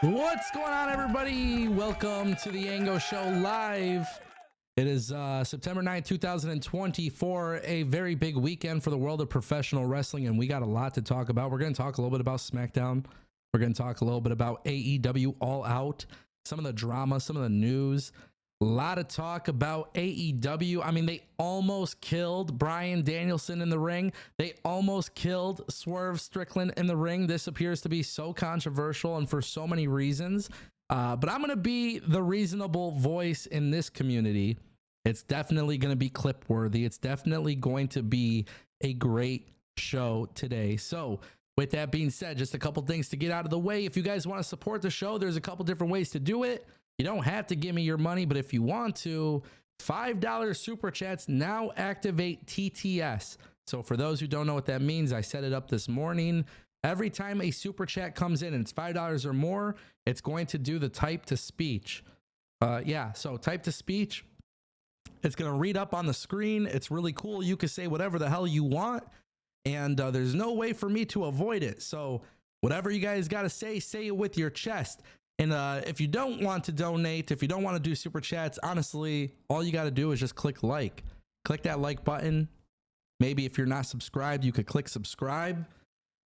What's going on, everybody? Welcome to the Ango Show live. It is September 9th, 2024, a very big weekend for the world of professional wrestling, and we got a lot to talk about. We're going to talk a little bit about SmackDown. We're going to talk a little bit about AEW All Out, some of the drama, some of the news. A lot of talk about AEW. I mean, they almost killed Bryan Danielson in the ring. They almost killed Swerve Strickland in the ring. This appears to be so controversial and for so many reasons. But I'm going to be the reasonable voice in this community. It's definitely going to be clip worthy. It's definitely going to be a great show today. So with that being said, just a couple things to get out of the way. If you guys want to support the show, there's a couple different ways to do it. You don't have to give me your money, but if you want to, $5 super chats now activate TTS. So for those who don't know what that means, I set it up this morning. Every time a super chat comes in and it's $5 or more, it's going to do the type to speech. So type to speech. It's going to read up on the screen. It's really cool. You can say whatever the hell you want, and there's no way for me to avoid it. So whatever you guys got to say it with your chest. And if you don't want to donate, if you don't want to do super chats, honestly, all you got to do is just click like. Click that like button. Maybe if you're not subscribed, you could click subscribe.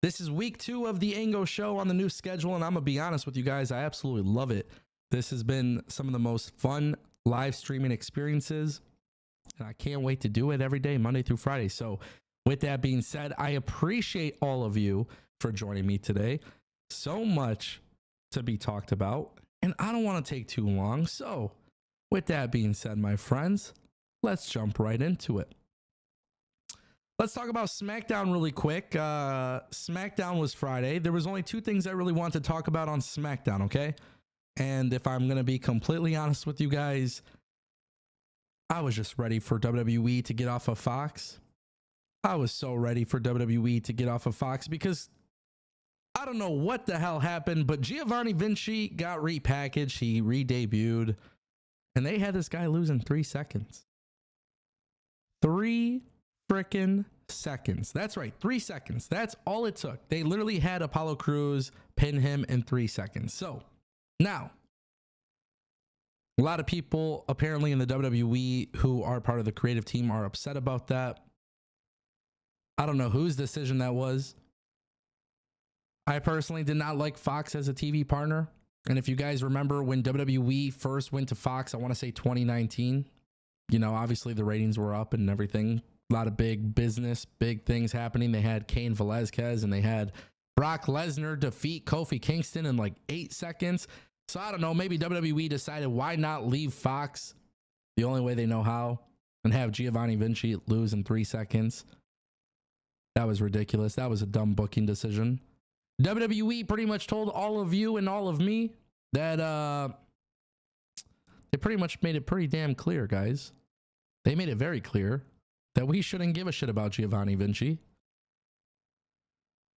This is week 2 of the Ango Show on the new schedule, and I'm going to be honest with you guys, I absolutely love it. This has been some of the most fun live streaming experiences, and I can't wait to do it every day, Monday through Friday. So with that being said, I appreciate all of you for joining me today. So much to be talked about, and I don't want to take too long. So with that being said, my friends, let's jump right into it. Let's talk about SmackDown really quick. SmackDown was Friday. There was only 2 things I really want to talk about on SmackDown, okay? And if I'm going to be completely honest with you guys, I was just ready for WWE to get off of Fox. I was so ready for WWE to get off of Fox because I don't know what the hell happened, but Giovanni Vinci got repackaged. He re-debuted, and they had this guy lose in 3 seconds. 3 freaking seconds. That's right, 3 seconds. That's all it took. They literally had Apollo Crews pin him in 3 seconds. So now, a lot of people apparently in the WWE who are part of the creative team are upset about that. I don't know whose decision that was. I personally did not like Fox as a TV partner. And if you guys remember when WWE first went to Fox, I want to say 2019, obviously the ratings were up and everything. A lot of big business, big things happening. They had Cain Velasquez and they had Brock Lesnar defeat Kofi Kingston in like 8 seconds. So I don't know, maybe WWE decided why not leave Fox the only way they know how and have Giovanni Vinci lose in 3 seconds. That was ridiculous. That was a dumb booking decision. WWE pretty much told all of you and all of me that they pretty much made it pretty damn clear, guys. They made it very clear that we shouldn't give a shit about Giovanni Vinci.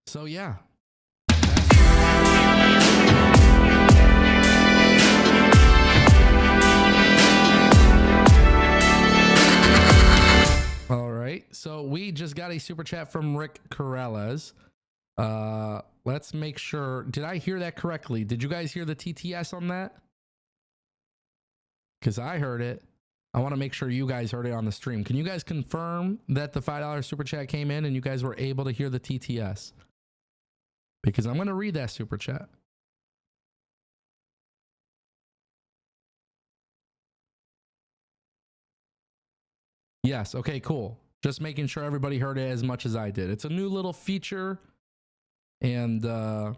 So yeah. All right. So we just got a super chat from Rick Corrales. Let's make sure. Did I hear that correctly? Did you guys hear the TTS on that? Because I heard it. I want to make sure you guys heard it on the stream. Can you guys confirm that the $5 super chat came in and you guys were able to hear the TTS? Because I'm going to read that super chat. Yes. Okay, cool. Just making sure everybody heard it as much as I did. It's a new little feature, and I'm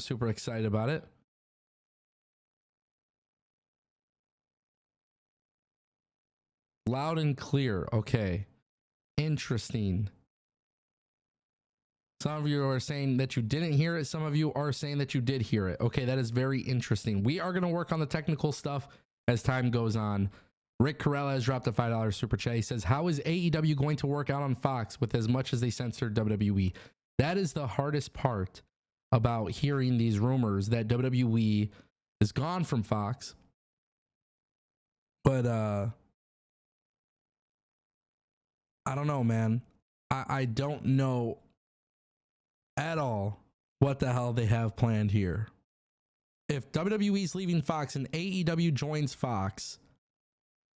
super excited about it. Loud and clear. Okay. Interesting. Some of you are saying that you didn't hear it. Some of you are saying that you did hear it. Okay, that is very interesting. We are going to work on the technical stuff as time goes on. Rick Corella has dropped a $5 super chat. He says, how is AEW going to work out on Fox with as much as they censored WWE? That is the hardest part about hearing these rumors that WWE is gone from Fox. But I don't know, man. I don't know at all what the hell they have planned here. if WWE's leaving Fox and AEW joins Fox,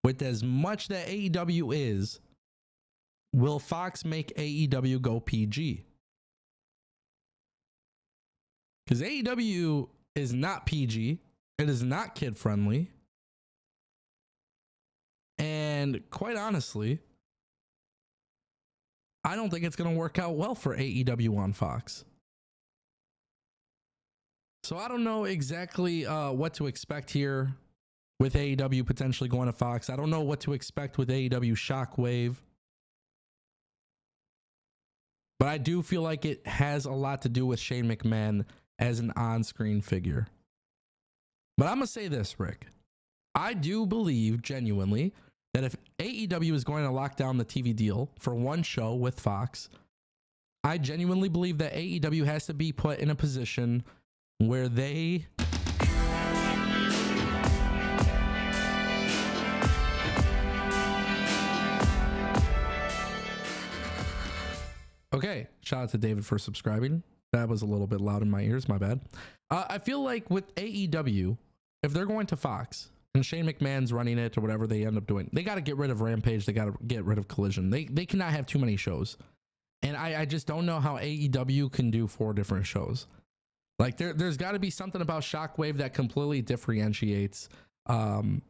with as much that AEW is, will Fox make AEW go PG? Because AEW is not PG. It is not kid friendly. And quite honestly, I don't think it's going to work out well for AEW on Fox. So I don't know exactly what to expect here with AEW potentially going to Fox. I don't know what to expect with AEW Shockwave. But I do feel like it has a lot to do with Shane McMahon as an on-screen figure. But I'm going to say this, Rick. I do believe genuinely that if AEW is going to lock down the TV deal for one show with Fox, I genuinely believe that AEW has to be put in a position where they Okay, shout out to David for subscribing. That was a little bit loud in my ears, my bad. I feel like with AEW, if they're going to Fox and Shane McMahon's running it or whatever they end up doing, they got to get rid of Rampage. They got to get rid of Collision. They cannot have too many shows. And I just don't know how AEW can do 4 different shows. Like there's got to be something about Shockwave that completely differentiates in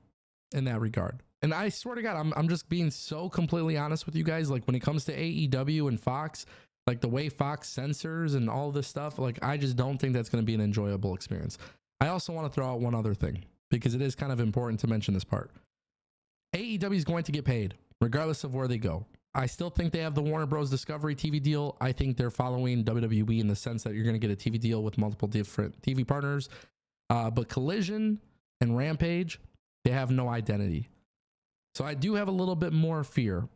that regard. And I swear to God, I'm just being so completely honest with you guys. Like when it comes to AEW and Fox, like the way Fox censors and all this stuff, like I just don't think that's going to be an enjoyable experience. I also want to throw out one other thing because it is kind of important to mention this part. AEW is going to get paid regardless of where they go. I still think they have the Warner Bros. Discovery TV deal. I think they're following WWE in the sense that you're going to get a TV deal with multiple different TV partners. But Collision and Rampage, they have no identity. So I do have a little bit more fear.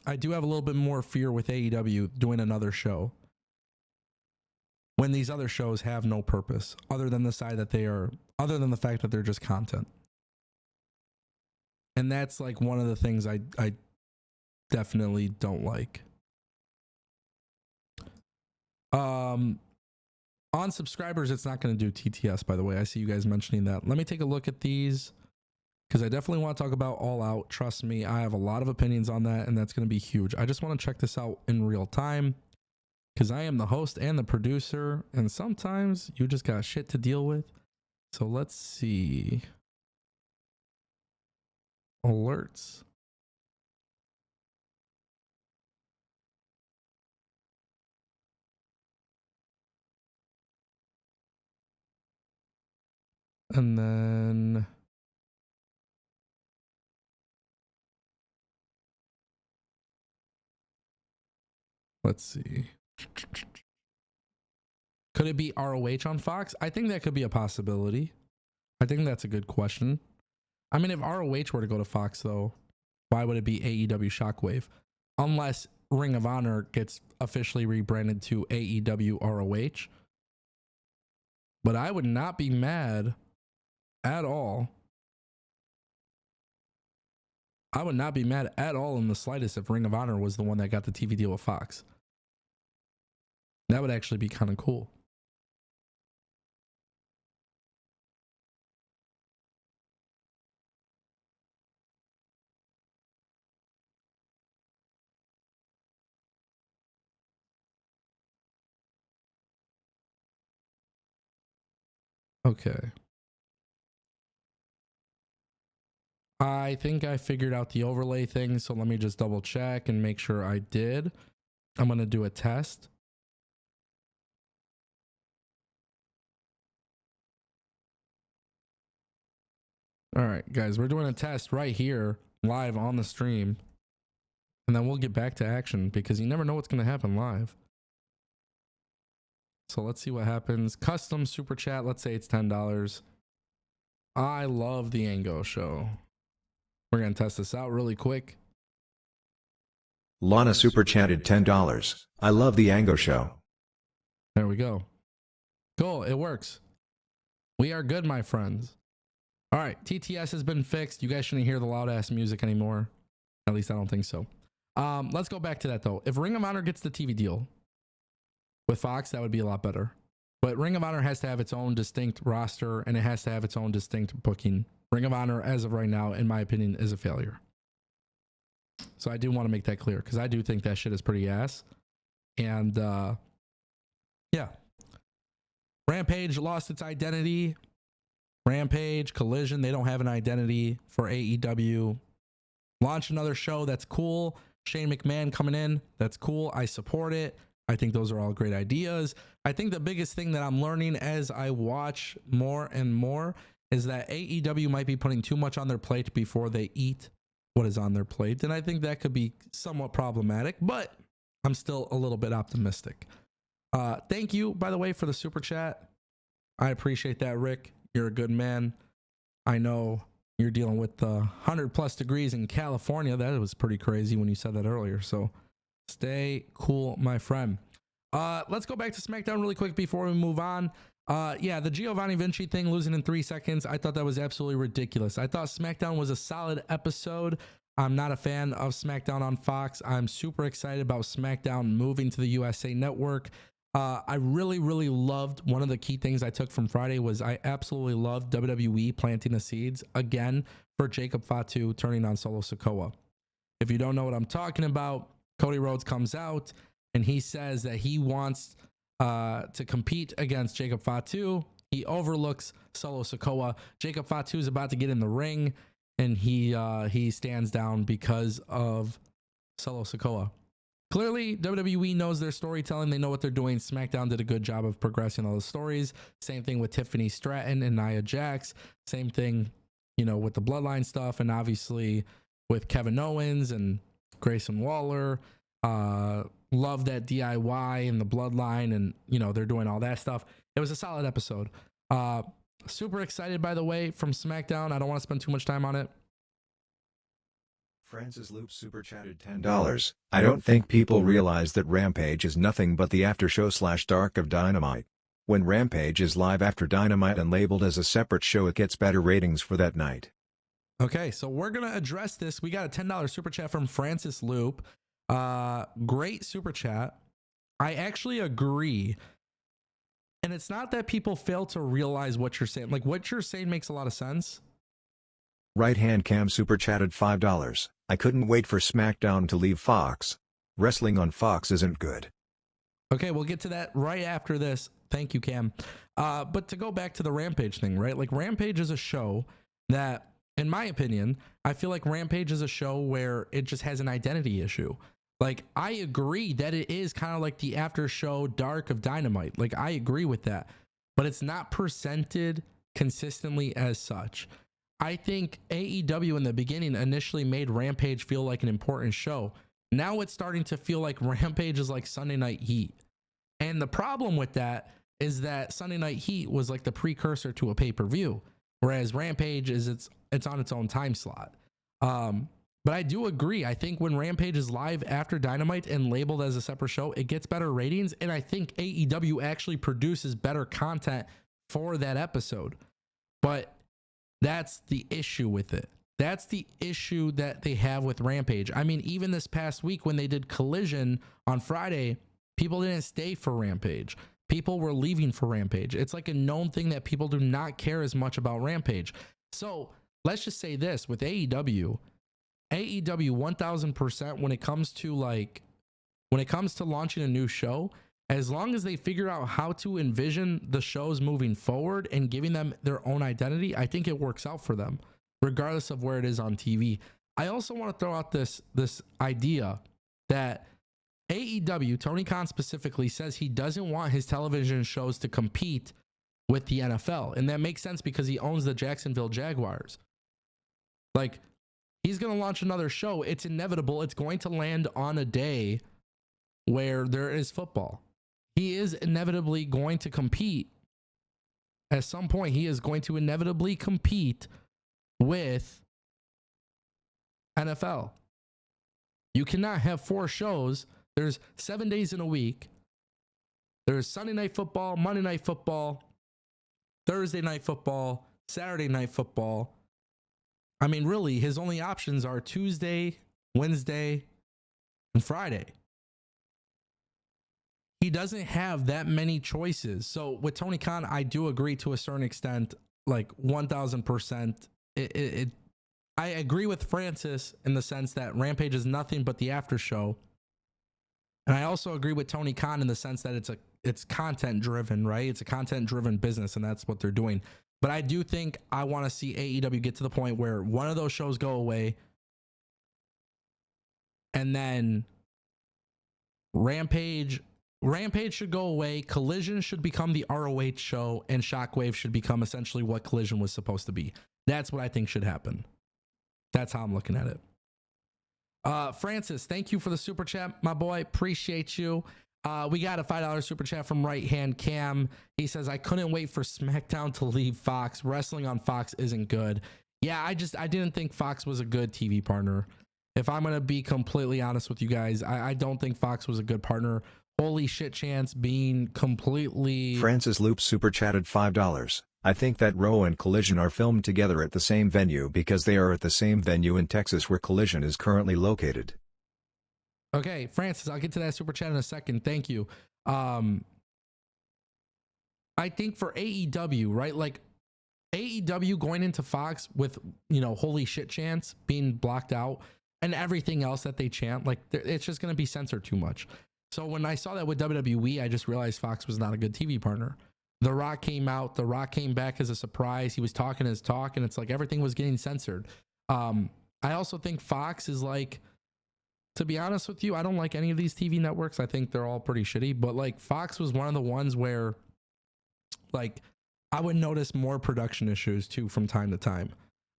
I do have a little bit more fear with AEW doing another show when these other shows have no purpose other than the fact that they're just content. And that's like one of the things I definitely don't like. On subscribers, it's not going to do TTS, by the way. I see you guys mentioning that. Let me take a look at these because I definitely want to talk about All Out. Trust me, I have a lot of opinions on that, and that's going to be huge. I just want to check this out in real time because I am the host and the producer, and sometimes you just got shit to deal with. So let's see. Alerts. And then let's see. Could it be ROH on Fox? I think that could be a possibility. I think that's a good question. I mean, if ROH were to go to Fox, though, why would it be AEW Shockwave? Unless Ring of Honor gets officially rebranded to AEW ROH. But I would not be mad at all. I would not be mad at all in the slightest if Ring of Honor was the one that got the TV deal with Fox. That would actually be kind of cool. Okay. I think I figured out the overlay thing, so let me just double check and make sure I did. I'm going to do a test. All right, guys, we're doing a test right here, live on the stream. And then we'll get back to action because you never know what's going to happen live. So let's see what happens. Custom super chat, let's say it's $10. I love the Ango show. We're going to test this out really quick. Lana super chatted $10. I love the Ango show. There we go. Cool, it works. We are good, my friends. All right, TTS has been fixed. You guys shouldn't hear the loud ass music anymore. At least I don't think so. Let's go back to that though. If Ring of Honor gets the TV deal with Fox, that would be a lot better. But Ring of Honor has to have its own distinct roster, and it has to have its own distinct booking. Ring of Honor, as of right now, in my opinion, is a failure. So I do want to make that clear, because I do think that shit is pretty ass. And yeah. Rampage lost its identity. Rampage, Collision, they don't have an identity for AEW. Launch another show, that's cool. Shane McMahon coming in, that's cool. I support it. I think those are all great ideas. I think the biggest thing that I'm learning as I watch more and more is that AEW might be putting too much on their plate before they eat what is on their plate. And I think that could be somewhat problematic, but I'm still a little bit optimistic. Thank you, by the way, for the super chat. I appreciate that, Rick. You're a good man. I know you're dealing with 100 plus degrees in California. That was pretty crazy when you said that earlier. So stay cool, my friend. Let's go back to SmackDown really quick before we move on. Yeah, the Giovanni Vinci thing, losing in 3 seconds, I thought that was absolutely ridiculous. I thought SmackDown was a solid episode. I'm not a fan of SmackDown on Fox. I'm super excited about SmackDown moving to the USA Network. I really, really loved, one of the key things I took from Friday was I absolutely loved WWE planting the seeds again for Jacob Fatu turning on Solo Sikoa. If you don't know what I'm talking about, Cody Rhodes comes out and he says that he wants to compete against Jacob Fatu. He overlooks Solo Sikoa. Jacob Fatu is about to get in the ring and he stands down because of Solo Sikoa. Clearly, WWE knows their storytelling. They know what they're doing. SmackDown did a good job of progressing all the stories. Same thing with Tiffany Stratton and Nia Jax. Same thing, you know, with the Bloodline stuff. And obviously with Kevin Owens and Grayson Waller. Love that DIY and the Bloodline. And, you know, they're doing all that stuff. It was a solid episode. Super excited, by the way, from SmackDown. I don't want to spend too much time on it. Francis Loop super chatted $10. I don't think people realize that Rampage is nothing but the after show / Dark of Dynamite. When Rampage is live after Dynamite and labeled as a separate show, it gets better ratings for that night. Okay, so we're going to address this. We got a $10 super chat from Francis Loop. Great super chat. I actually agree. And it's not that people fail to realize what you're saying. Like, what you're saying makes a lot of sense. Right hand cam super chatted $5. I couldn't wait for SmackDown to leave Fox. Wrestling on Fox isn't good. Okay, we'll get to that right after this. Thank you, Cam. But to go back to the Rampage thing, right? Like, Rampage is a show that, in my opinion, I feel like Rampage is a show where it just has an identity issue. Like, I agree that it is kind of like the after show Dark of Dynamite. Like, I agree with that. But it's not presented consistently as such. I think AEW in the beginning initially made Rampage feel like an important show. Now it's starting to feel like Rampage is like Sunday Night Heat. And the problem with that is that Sunday Night Heat was like the precursor to a pay-per-view, whereas Rampage is it's on its own time slot. But I do agree. I think when Rampage is live after Dynamite and labeled as a separate show, it gets better ratings. And I think AEW actually produces better content for that episode. But that's the issue with it. That's the issue that they have with Rampage. I mean, even this past week when they did Collision on Friday, people didn't stay for Rampage. People were leaving for Rampage. It's like a known thing that people do not care as much about Rampage. So let's just say this with AEW 1000%, when it comes to launching a new show, as long as they figure out how to envision the shows moving forward and giving them their own identity, I think it works out for them, regardless of where it is on TV. I also want to throw out this idea that AEW, Tony Khan specifically, says he doesn't want his television shows to compete with the NFL. And that makes sense because he owns the Jacksonville Jaguars. Like, he's going to launch another show. It's inevitable. It's going to land on a day where there is football. He is inevitably going to compete. At some point, he is going to inevitably compete with NFL. You cannot have 4 shows. There's 7 days in a week. There's Sunday Night Football, Monday Night Football, Thursday Night Football, Saturday Night Football. I mean, really, his only options are Tuesday, Wednesday, and Friday. he doesn't have that many choices. So with Tony Khan, I do agree to a certain extent, like 1000%. I agree with Francis in the sense that Rampage is nothing but the after show. And I also agree with Tony Khan in the sense that it's content driven, right? It's a content driven business, and that's what they're doing. But I do think I want to see AEW get to the point where one of those shows go away, and then Rampage should go away. Collision should become the ROH show, and Shockwave should become essentially what Collision was supposed to be. That's what I think should happen. That's how I'm looking at it. Francis, thank you for the super chat, my boy. Appreciate you. We got a $5 super chat from Right Hand Cam. He says, I couldn't wait for SmackDown to leave Fox. Wrestling on Fox isn't good. Yeah, I didn't think Fox was a good TV partner. If I'm going to be completely honest with you guys, I don't think Fox was a good partner. Holy shit chance being completely... Francis Loop super chatted $5. I think that Raw and Collision are filmed together at the same venue because they are at the same venue in Texas where Collision is currently located. Okay, Francis, I'll get to that super chat in a second. Thank you. I think for AEW, right? Like AEW going into Fox with, holy shit chants being blocked out and everything else that they chant, like it's just going to be censored too much. So when I saw that with WWE, I just realized Fox was not a good TV partner. The Rock came out. The Rock came back as a surprise. He was talking his talk, and it's like everything was getting censored. I also think Fox is like, to be honest with you, I don't like any of these TV networks. I think they're all pretty shitty. But like Fox was one of the ones where, like, I would notice more production issues too from time to time.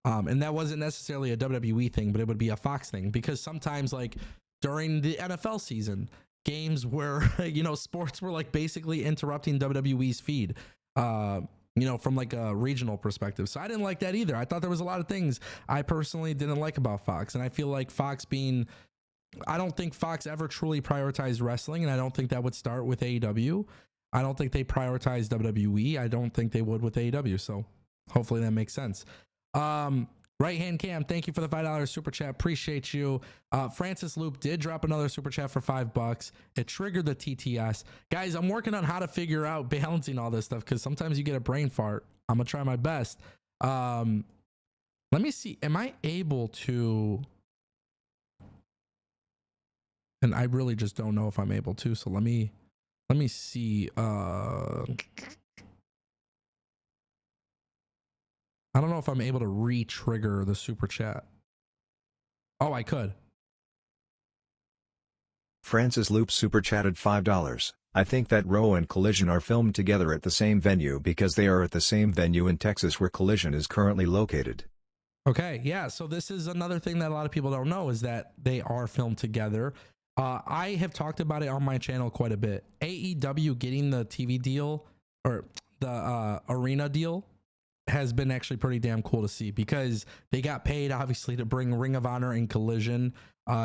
And that wasn't necessarily a WWE thing, but it would be a Fox thing because sometimes, like during the NFL season, games where sports were like basically interrupting WWE's feed, from like a regional perspective. So I didn't like that either. I thought there was a lot of things I personally didn't like about Fox, and I feel like I don't think Fox ever truly prioritized wrestling, and I don't think that would start with AEW. I don't think they prioritized WWE. I don't think they would with AEW. So hopefully that makes sense. Right Hand Cam, thank you for the $5 super chat. Appreciate you. Francis Loop did drop another super chat for $5. It triggered the TTS. Guys, I'm working on how to figure out balancing all this stuff because sometimes you get a brain fart. I'm going to try my best. Let me see. Am I able to... And I really just don't know if I'm able to. So let me see. I don't know if I'm able to re-trigger the super chat. Oh, I could. Francis Loop super chatted $5. I think that Raw and Collision are filmed together at the same venue because they are at the same venue in Texas where Collision is currently located. Okay, yeah. So this is another thing that a lot of people don't know is that they are filmed together. I have talked about it on my channel quite a bit. AEW getting the TV deal or the arena deal has been actually pretty damn cool to see because they got paid obviously to bring Ring of Honor and Collision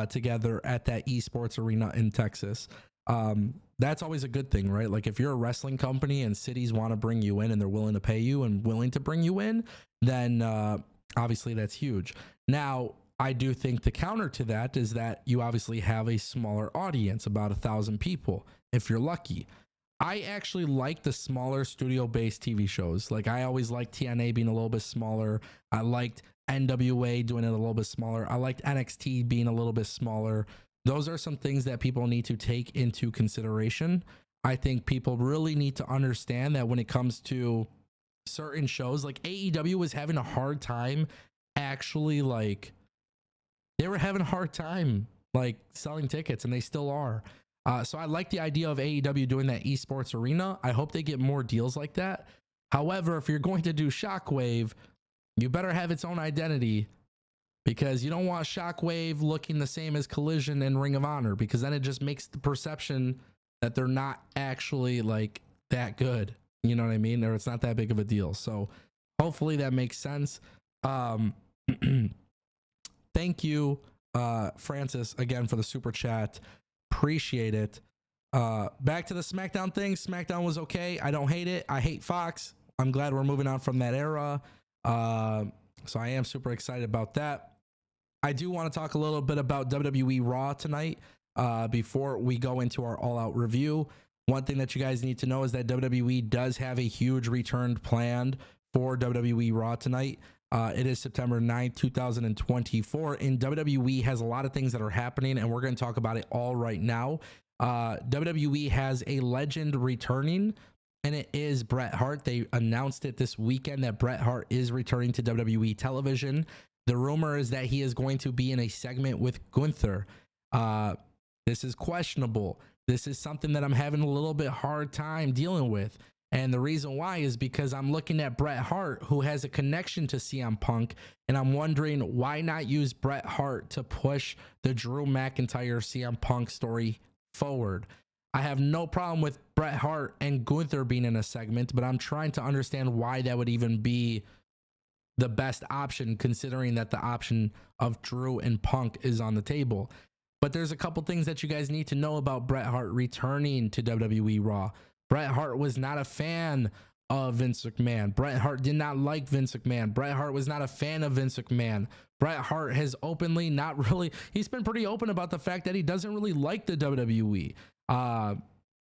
together at that esports arena in Texas. That's always a good thing, right? Like if you're a wrestling company and cities want to bring you in and they're willing to pay you and willing to bring you in, then obviously that's huge. Now, I do think the counter to that is that you obviously have a smaller audience, about 1,000 people, if you're lucky. I actually like the smaller studio-based TV shows. Like I always liked TNA being a little bit smaller. I liked NWA doing it a little bit smaller. I liked NXT being a little bit smaller. Those are some things that people need to take into consideration. I think people really need to understand that when it comes to certain shows, like AEW was having a hard time actually they were having a hard time like selling tickets, and they still are. So I like the idea of AEW doing that esports arena. I hope they get more deals like that. However, if you're going to do Shockwave, you better have its own identity because you don't want Shockwave looking the same as Collision and Ring of Honor because then it just makes the perception that they're not actually like that good. You know what I mean? Or it's not that big of a deal. So hopefully that makes sense. Thank you, Francis, again for the super chat. Appreciate it. Back to the SmackDown thing. SmackDown was okay. I don't hate it. I hate Fox. I'm glad we're moving on from that era. So I am super excited about that. I do want to talk a little bit about WWE Raw tonight before we go into our all-out review. One thing that you guys need to know is that WWE does have a huge return planned for WWE Raw tonight. It is September 9th, 2024, and WWE has a lot of things that are happening, and we're going to talk about it all right now. WWE has a legend returning, and it is Bret Hart. They announced it this weekend that Bret Hart is returning to WWE television. The rumor is that he is going to be in a segment with Gunther. This is questionable. This is something that I'm having a little bit hard time dealing with. And the reason why is because I'm looking at Bret Hart, who has a connection to CM Punk, and I'm wondering why not use Bret Hart to push the Drew McIntyre CM Punk story forward. I have no problem with Bret Hart and Gunther being in a segment, but I'm trying to understand why that would even be the best option, considering that the option of Drew and Punk is on the table. But there's a couple things that you guys need to know about Bret Hart returning to WWE Raw. Bret Hart was not a fan of Vince McMahon. Bret Hart did not like Vince McMahon. Bret Hart was not a fan of Vince McMahon. Bret Hart has openly he's been pretty open about the fact that he doesn't really like the WWE.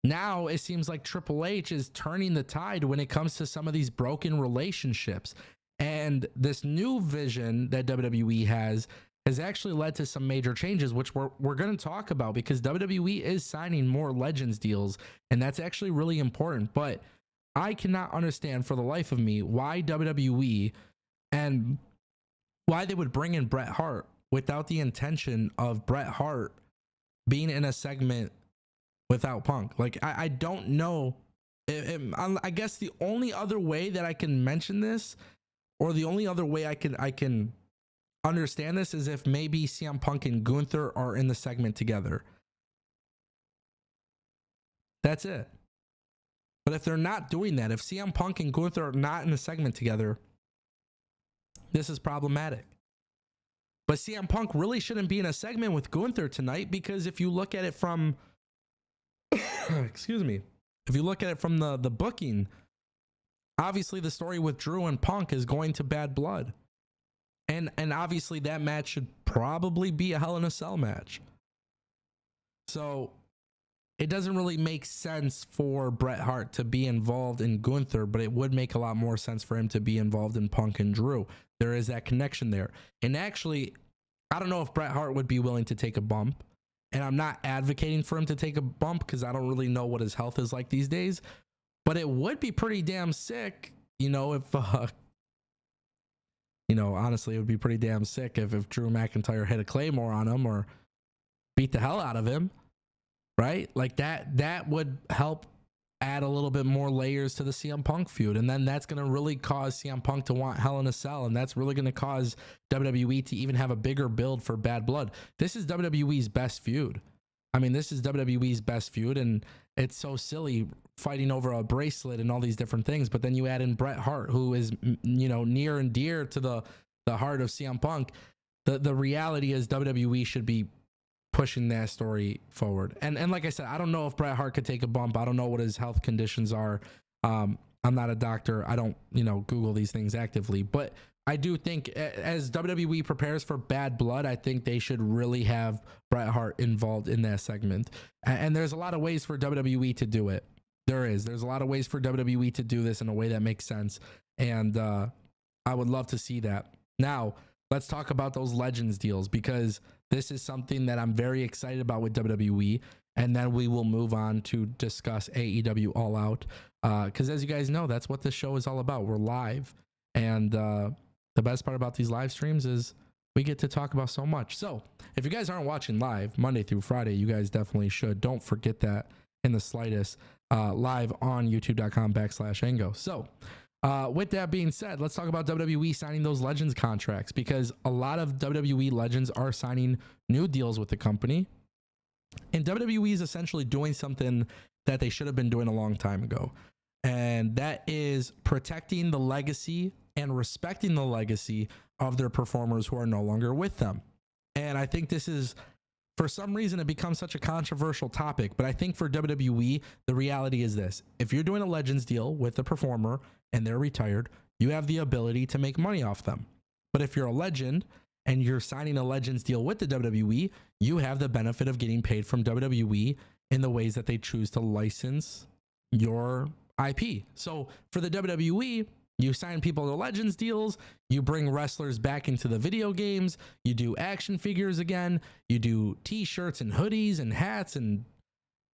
Now it seems like Triple H is turning the tide when it comes to some of these broken relationships. And this new vision that WWE has actually led to some major changes, which we're going to talk about, because WWE is signing more Legends deals, and that's actually really important. But I cannot understand for the life of me why WWE and why they would bring in Bret Hart without the intention of Bret Hart being in a segment without Punk. Like, I don't know. I guess the only other way that I can mention this, or the only other way I can understand this, is if maybe CM Punk and Gunther are in the segment together. That's it. But if they're not doing that, if CM Punk and Gunther are not in the segment together, this is problematic. But CM Punk really shouldn't be in a segment with Gunther tonight, because if you look at it from excuse me, if you look at it from the booking, obviously the story with Drew and Punk is going to Bad Blood. And obviously that match should probably be a Hell in a Cell match. So it doesn't really make sense for Bret Hart to be involved in Gunther, but it would make a lot more sense for him to be involved in Punk and Drew. There is that connection there. And actually, I don't know if Bret Hart would be willing to take a bump. And I'm not advocating for him to take a bump, because I don't really know what his health is like these days. But it would be pretty damn sick, if honestly, it would be pretty damn sick if Drew McIntyre hit a Claymore on him or beat the hell out of him, right? Like that would help add a little bit more layers to the CM Punk feud. And then that's going to really cause CM Punk to want Hell in a Cell. And that's really going to cause WWE to even have a bigger build for Bad Blood. This is WWE's best feud. I mean, this is WWE's best feud, and it's so silly fighting over a bracelet and all these different things. But then you add in Bret Hart, who is, near and dear to the heart of CM Punk. The reality is WWE should be pushing that story forward. And like I said, I don't know if Bret Hart could take a bump. I don't know what his health conditions are. I'm not a doctor. I don't, Google these things actively. But I do think as WWE prepares for Bad Blood, I think they should really have Bret Hart involved in that segment. And there's a lot of ways for WWE to do it. There's a lot of ways for WWE to do this in a way that makes sense. And I would love to see that. Now, let's talk about those Legends deals, because this is something that I'm very excited about with WWE. And then we will move on to discuss AEW All Out. Because as you guys know, that's what this show is all about. We're live. And the best part about these live streams is we get to talk about so much. So if you guys aren't watching live Monday through Friday, you guys definitely should. Don't forget that in the slightest, live on youtube.com/Ango. So with that being said, let's talk about WWE signing those Legends contracts, because a lot of WWE Legends are signing new deals with the company. And WWE is essentially doing something that they should have been doing a long time ago. And that is protecting the legacy and respecting the legacy of their performers who are no longer with them. And I think this is, for some reason, it becomes such a controversial topic. But I think for WWE, the reality is this. If you're doing a Legends deal with a performer and they're retired, you have the ability to make money off them. But if you're a legend and you're signing a Legends deal with the WWE, you have the benefit of getting paid from WWE in the ways that they choose to license your IP. So for the WWE, you sign people to Legends deals, you bring wrestlers back into the video games, you do action figures again, you do t-shirts and hoodies and hats and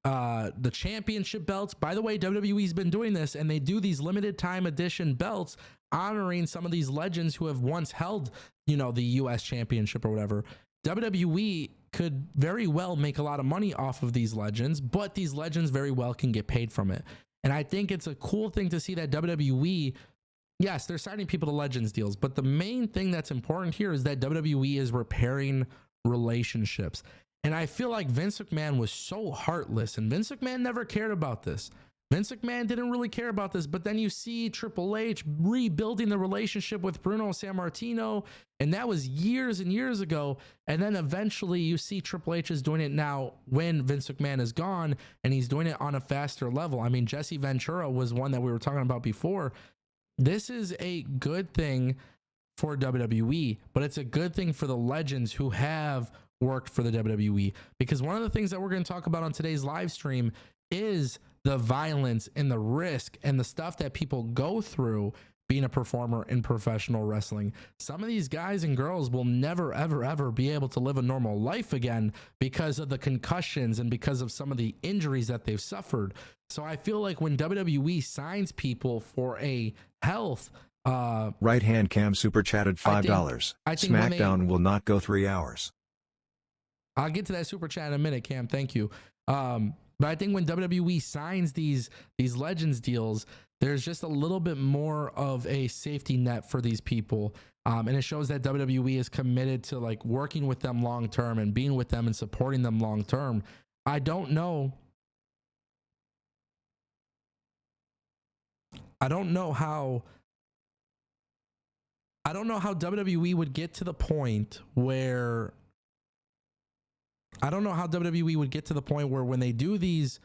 the championship belts. By the way, WWE's been doing this, and they do these limited time edition belts honoring some of these legends who have once held, you know, the US championship or whatever. WWE could very well make a lot of money off of these legends, but these legends very well can get paid from it. And I think it's a cool thing to see that WWE, yes, they're signing people to Legends deals, but the main thing that's important here is that WWE is repairing relationships. And I feel like Vince McMahon was so heartless, and Vince McMahon never cared about this. Vince McMahon didn't really care about this, but then you see Triple H rebuilding the relationship with Bruno Sammartino, and that was years and years ago. And then eventually you see Triple H is doing it now when Vince McMahon is gone, and he's doing it on a faster level. I mean, Jesse Ventura was one that we were talking about before. This is a good thing for WWE, but it's a good thing for the legends who have worked for the WWE, because one of the things that we're going to talk about on today's live stream is the violence and the risk and the stuff that people go through being a performer in professional wrestling. Some of these guys and girls will never, ever, ever be able to live a normal life again because of the concussions and because of some of the injuries that they've suffered. So I feel like when WWE signs people for a health, right hand cam super chatted $5. I think SmackDown will not go 3 hours. I'll get to that super chat in a minute, Cam. Thank you. But I think when WWE signs these Legends deals, there's just a little bit more of a safety net for these people. And it shows that WWE is committed to like working with them long term and being with them and supporting them long term. I don't know how WWE would get to the point where when they do these,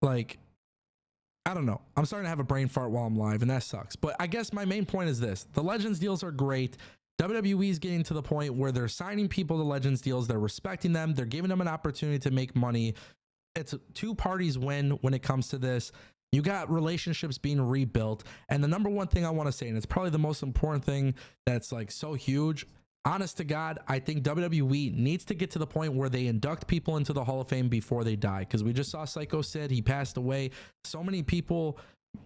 like, I don't know. I'm starting to have a brain fart while I'm live, and that sucks. But I guess my main point is this. The Legends deals are great. WWE is getting to the point where they're signing people to Legends deals. They're respecting them. They're giving them an opportunity to make money. It's two parties win when it comes to this. You got relationships being rebuilt. And the number one thing I want to say, and it's probably the most important thing that's like so huge, honest to God, I think WWE needs to get to the point where they induct people into the Hall of Fame before they die. Because we just saw Psycho Sid, he passed away. So many people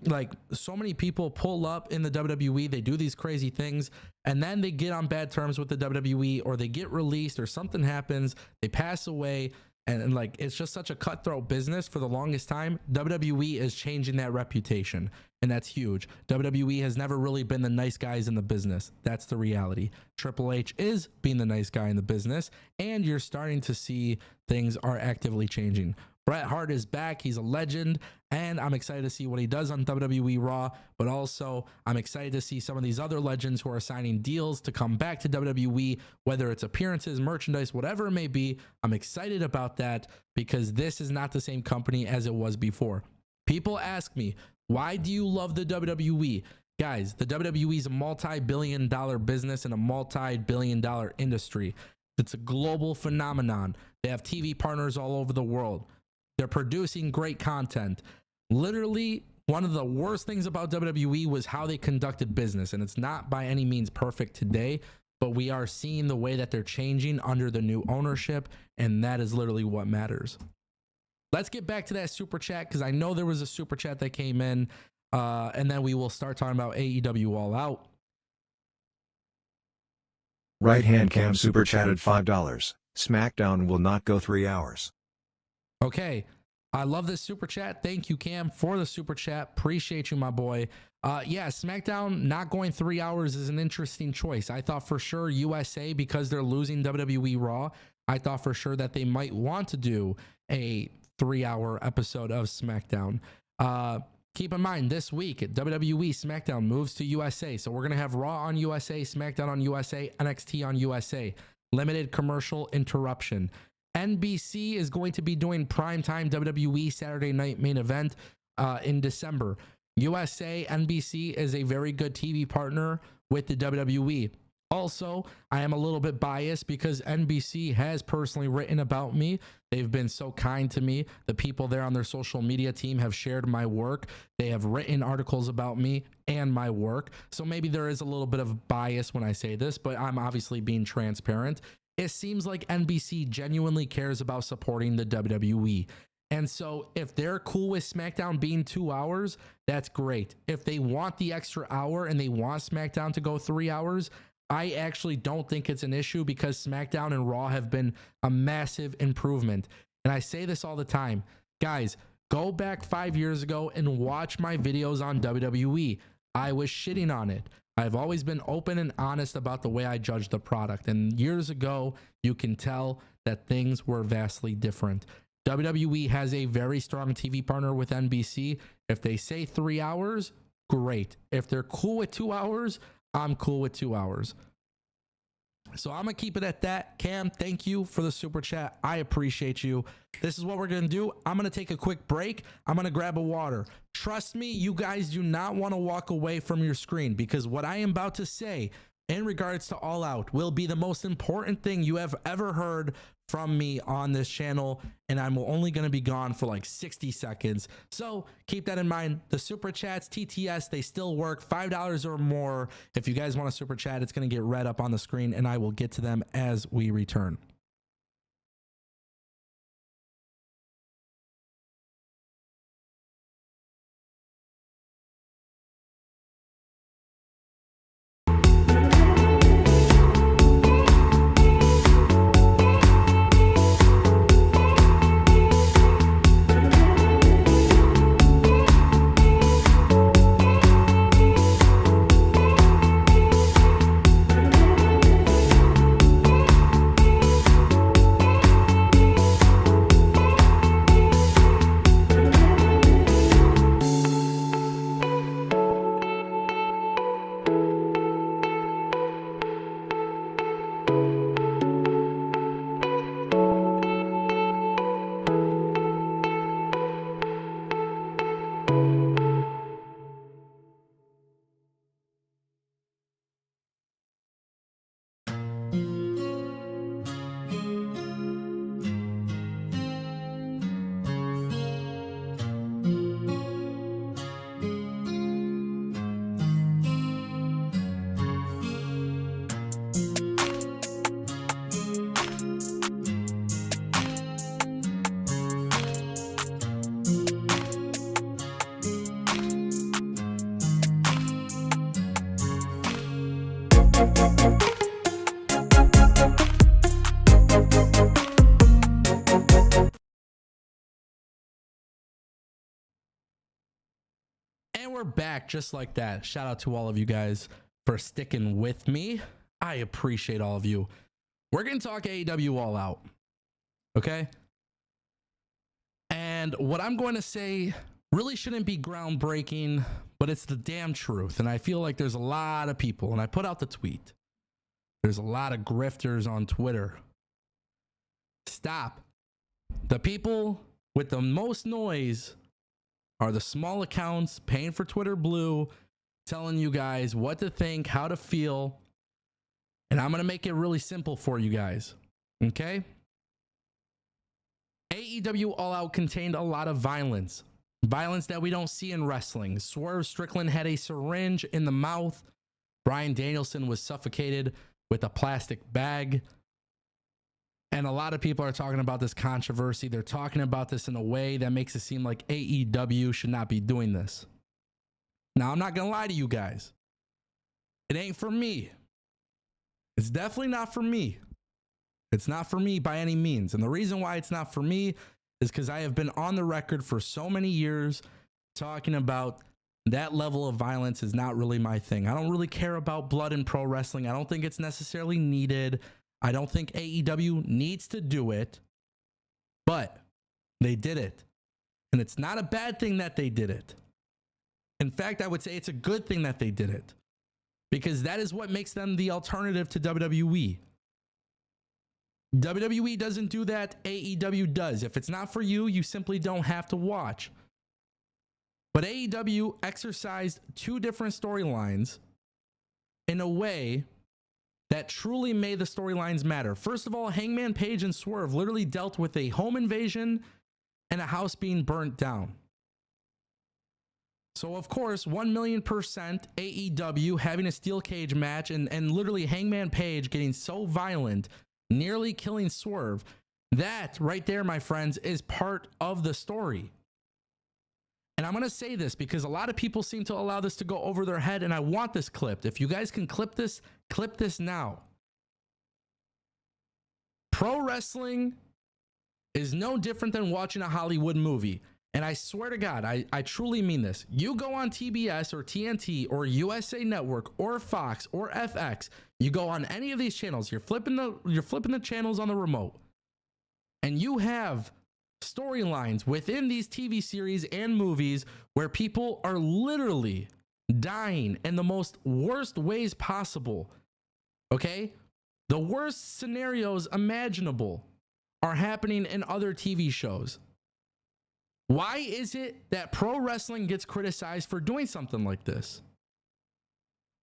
pull up in the WWE, they do these crazy things, and then they get on bad terms with the WWE, or they get released, or something happens, they pass away. And like, it's just such a cutthroat business for the longest time. WWE is changing that reputation, and that's huge. WWE has never really been the nice guys in the business. That's the reality. Triple H is being the nice guy in the business, and you're starting to see things are actively changing. Bret Hart is back. He's a legend, and I'm excited to see what he does on WWE Raw, but also I'm excited to see some of these other legends who are signing deals to come back to WWE, whether it's appearances, merchandise, whatever it may be. I'm excited about that because this is not the same company as it was before. People ask me, why do you love the WWE? Guys, the WWE is a multi-billion-dollar business and a multi-billion-dollar industry. It's a global phenomenon. They have TV partners all over the world. They're producing great content. Literally, one of the worst things about WWE was how they conducted business. And it's not by any means perfect today, but we are seeing the way that they're changing under the new ownership. And that is literally what matters. Let's get back to that super chat, because I know there was a super chat that came in. And then we will start talking about AEW All Out. Right hand cam super chatted $5. SmackDown will not go 3 hours. Okay. I love this super chat. Thank you, Cam, for the super chat. Appreciate you, my boy. Yeah, SmackDown not going 3 hours is an interesting choice. I thought for sure USA, because they're losing WWE Raw, I thought for sure that they might want to do a 3-hour episode of SmackDown. Keep in mind, this week, WWE SmackDown moves to USA. So we're going to have Raw on USA, SmackDown on USA, NXT on USA. Limited commercial interruption. NBC is going to be doing primetime WWE Saturday Night Main Event in December. USA, NBC is a very good TV partner with the WWE. Also, I am a little bit biased because NBC has personally written about me. They've been so kind to me. The people there on their social media team have shared my work. They have written articles about me and my work. So maybe there is a little bit of bias when I say this, but I'm obviously being transparent. It seems like NBC genuinely cares about supporting the WWE. And so if they're cool with SmackDown being 2 hours, that's great. If they want the extra hour and they want SmackDown to go 3 hours, I actually don't think it's an issue because SmackDown and Raw have been a massive improvement. And I say this all the time. Guys, go back 5 years ago and watch my videos on WWE. I was shitting on it. I've always been open and honest about the way I judge the product. And years ago, you can tell that things were vastly different. WWE has a very strong TV partner with NBC. If they say 3 hours, great. If they're cool with 2 hours, I'm cool with 2 hours. So I'm going to keep it at that. Cam, thank you for the super chat. I appreciate you. This is what we're going to do. I'm going to take a quick break. I'm going to grab a water. Trust me, you guys do not want to walk away from your screen because what I am about to say in regards to All Out will be the most important thing you have ever heard from me on this channel, and I'm only going to be gone for like 60 seconds. So keep that in mind. The super chats, TTS, they still work. $5 or more. If you guys want a super chat, it's going to get read up on the screen, and I will get to them as we return. And we're back just like that. Shout out to all of you guys for sticking with me. I appreciate all of you. We're going to talk AEW All Out. Okay? And what I'm going to say really shouldn't be groundbreaking, but it's the damn truth. And I feel like there's a lot of people, and I put out the tweet. There's a lot of grifters on Twitter. Stop. The people with the most noise are the small accounts paying for Twitter Blue, telling you guys what to think, how to feel. And I'm going to make it really simple for you guys. Okay? AEW All Out contained a lot of violence. Violence that we don't see in wrestling. Swerve Strickland had a syringe in the mouth. Bryan Danielson was suffocated with a plastic bag. And a lot of people are talking about this controversy. They're talking about this in a way that makes it seem like AEW should not be doing this. Now, I'm not going to lie to you guys. It ain't for me. It's definitely not for me. It's not for me by any means. And the reason why it's not for me is because I have been on the record for so many years talking about that level of violence is not really my thing. I don't really care about blood in pro wrestling. I don't think it's necessarily needed. I don't think AEW needs to do it, but they did it. And it's not a bad thing that they did it. In fact, I would say it's a good thing that they did it because that is what makes them the alternative to WWE. WWE doesn't do that. AEW does. If it's not for you, you simply don't have to watch. But AEW exercised two different storylines in a way that truly made the storylines matter. First of all, Hangman Page and Swerve literally dealt with a home invasion and a house being burnt down. So, of course, 1,000,000% AEW having a steel cage match and literally Hangman Page getting so violent, nearly killing Swerve. That right there, my friends, is part of the story. And I'm going to say this because a lot of people seem to allow this to go over their head, and I want this clipped. If you guys can clip this now. Pro wrestling is no different than watching a Hollywood movie. And I swear to God, I truly mean this. You go on TBS or TNT or USA Network or Fox or FX. You go on any of these channels. You're flipping the channels on the remote. And you have storylines within these TV series and movies where people are literally dying in the most worst ways possible. Okay? The worst scenarios imaginable are happening in other TV shows. Why is it that pro wrestling gets criticized for doing something like this?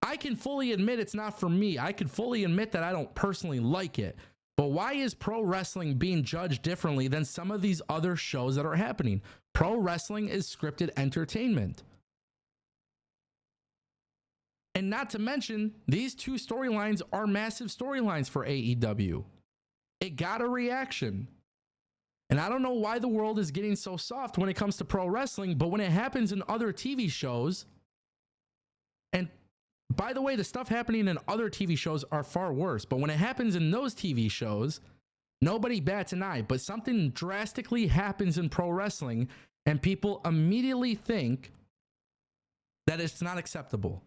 I can fully admit it's not for me. I can fully admit that I don't personally like it. But why is pro wrestling being judged differently than some of these other shows that are happening? Pro wrestling is scripted entertainment. And not to mention, these two storylines are massive storylines for AEW. It got a reaction. And I don't know why the world is getting so soft when it comes to pro wrestling, but when it happens in other TV shows, and by the way, the stuff happening in other TV shows are far worse, but when it happens in those TV shows, nobody bats an eye, but something drastically happens in pro wrestling and people immediately think that it's not acceptable.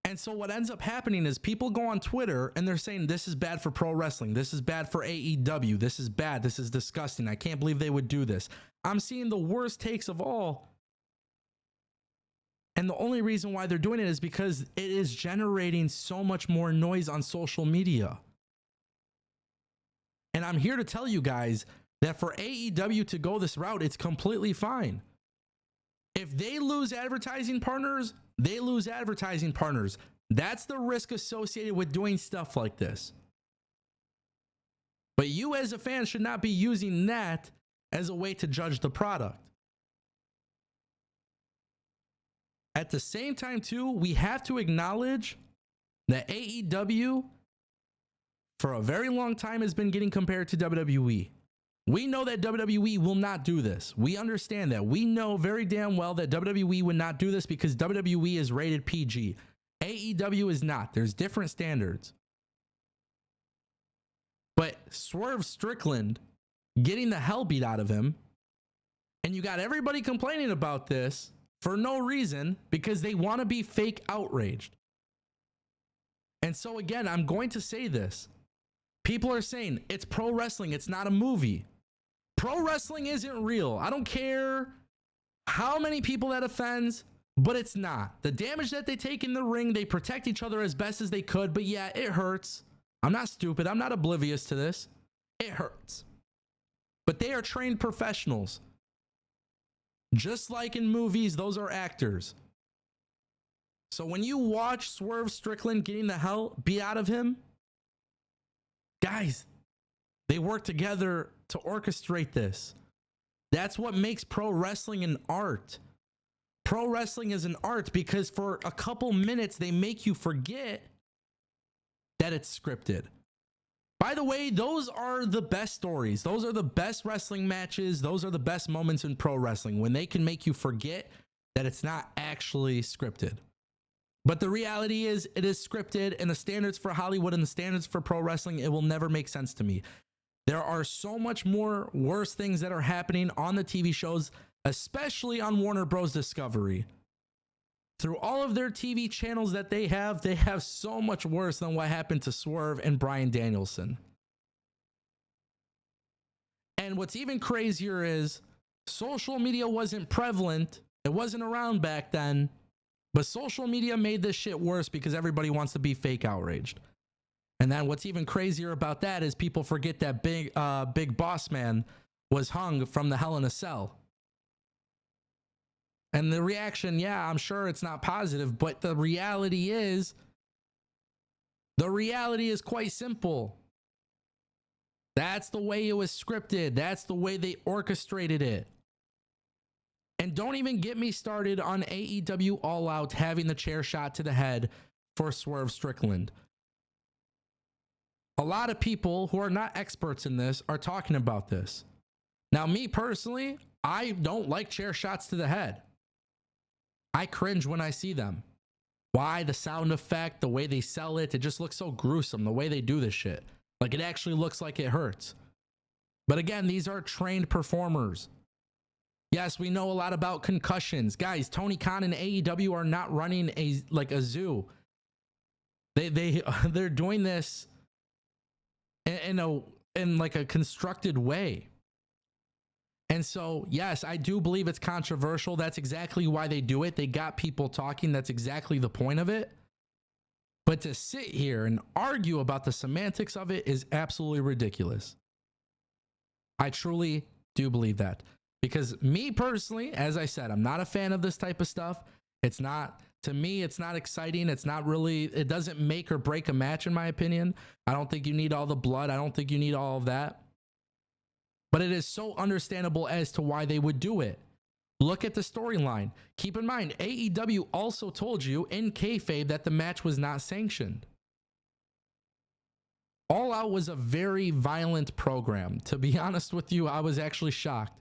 And so what ends up happening is people go on Twitter and they're saying, this is bad for pro wrestling. This is bad for AEW. This is bad. This is disgusting. I can't believe they would do this. I'm seeing the worst takes of all. And the only reason why they're doing it is because it is generating so much more noise on social media. And I'm here to tell you guys that for AEW to go this route, it's completely fine. If they lose advertising partners, they lose advertising partners. That's the risk associated with doing stuff like this. But you as a fan should not be using that as a way to judge the product. At the same time, too, we have to acknowledge that AEW for a very long time has been getting compared to WWE. We know that WWE will not do this. We understand that. We know very damn well that WWE would not do this because WWE is rated PG. AEW is not. There's different standards. But Swerve Strickland getting the hell beat out of him, and you got everybody complaining about this for no reason because they want to be fake outraged. And so again, I'm going to say this. People are saying it's pro wrestling. It's not a movie. Pro wrestling isn't real. I don't care how many people that offends, but it's not. The damage that they take in the ring, they protect each other as best as they could. But yeah, it hurts. I'm not stupid. I'm not oblivious to this. It hurts. But they are trained professionals. Just like in movies, those are actors. So when you watch Swerve Strickland getting the hell beat out of him, guys, they work together to orchestrate this. That's what makes pro wrestling an art. Pro wrestling is an art because for a couple minutes, they make you forget that it's scripted. By the way, those are the best stories. Those are the best wrestling matches. Those are the best moments in pro wrestling when they can make you forget that it's not actually scripted. But the reality is it is scripted, and the standards for Hollywood and the standards for pro wrestling, it will never make sense to me. There are so much more worse things that are happening on the TV shows, especially on Warner Bros. Discovery. Through all of their TV channels that they have so much worse than what happened to Swerve and Bryan Danielson. And what's even crazier is social media wasn't prevalent. It wasn't around back then. But social media made this shit worse because everybody wants to be fake outraged. And then what's even crazier about that is people forget that Big Boss Man was hung from the Hell in a Cell. And the reaction, yeah, I'm sure it's not positive, but the reality is The reality is quite simple. That's the way it was scripted. That's the way they orchestrated it. And don't even get me started on AEW All Out having the chair shot to the head for Swerve Strickland. A lot of people who are not experts in this are talking about this. Now, me personally, I don't like chair shots to the head. I cringe when I see them. Why? The sound effect, the way they sell it, it just looks so gruesome, the way they do this shit. Like, it actually looks like it hurts. But again, these are trained performers. Yes, we know a lot about concussions. Guys, Tony Khan and AEW are not running a zoo. They're doing this in a constructed way. And so, yes, I do believe it's controversial. That's exactly why they do it. They got people talking. That's exactly the point of it. But to sit here and argue about the semantics of it is absolutely ridiculous. I truly do believe that. Because me personally, as I said, I'm not a fan of this type of stuff. It's not, to me, it's not exciting. It's not really, it doesn't make or break a match, in my opinion. I don't think you need all the blood. I don't think you need all of that. But it is so understandable as to why they would do it. Look at the storyline. Keep in mind, AEW also told you in kayfabe that the match was not sanctioned. All Out was a very violent program. To be honest with you, I was actually shocked.